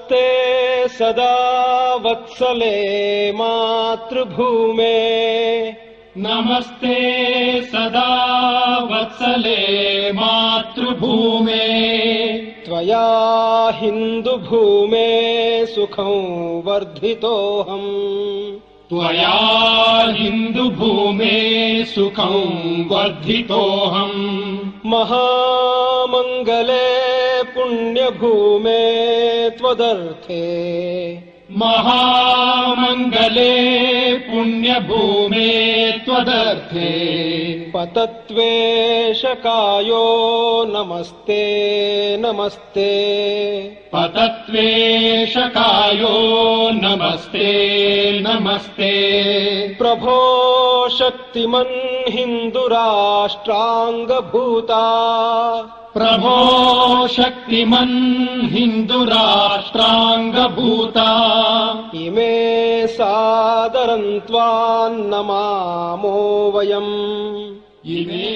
नमस्ते सदा वत्सले मातृभूमे नमस्ते सदा वत्सले मातृभूमे त्वया हिन्दुभूमे सुखं वर्धितोऽहम् त्वया हिन्दुभूमे सुखं वर्धितोऽहम् महामङ्गले पुण्यभूमे त्वदर्थे महामङ्गले पुण्यभूमे त्वदर्थे पतत्वेशकायो नमस्ते नमस्ते पतत्वेशकायो नमस्ते नमस्ते प्रभो शक्तिमन् हिन्दुराष्ट्राङ्गभूता प्रभो शक्तिमन् हिन्दुराष्ट्राङ्गभूता इमे सादरं त्वां नमामो वयम् इमे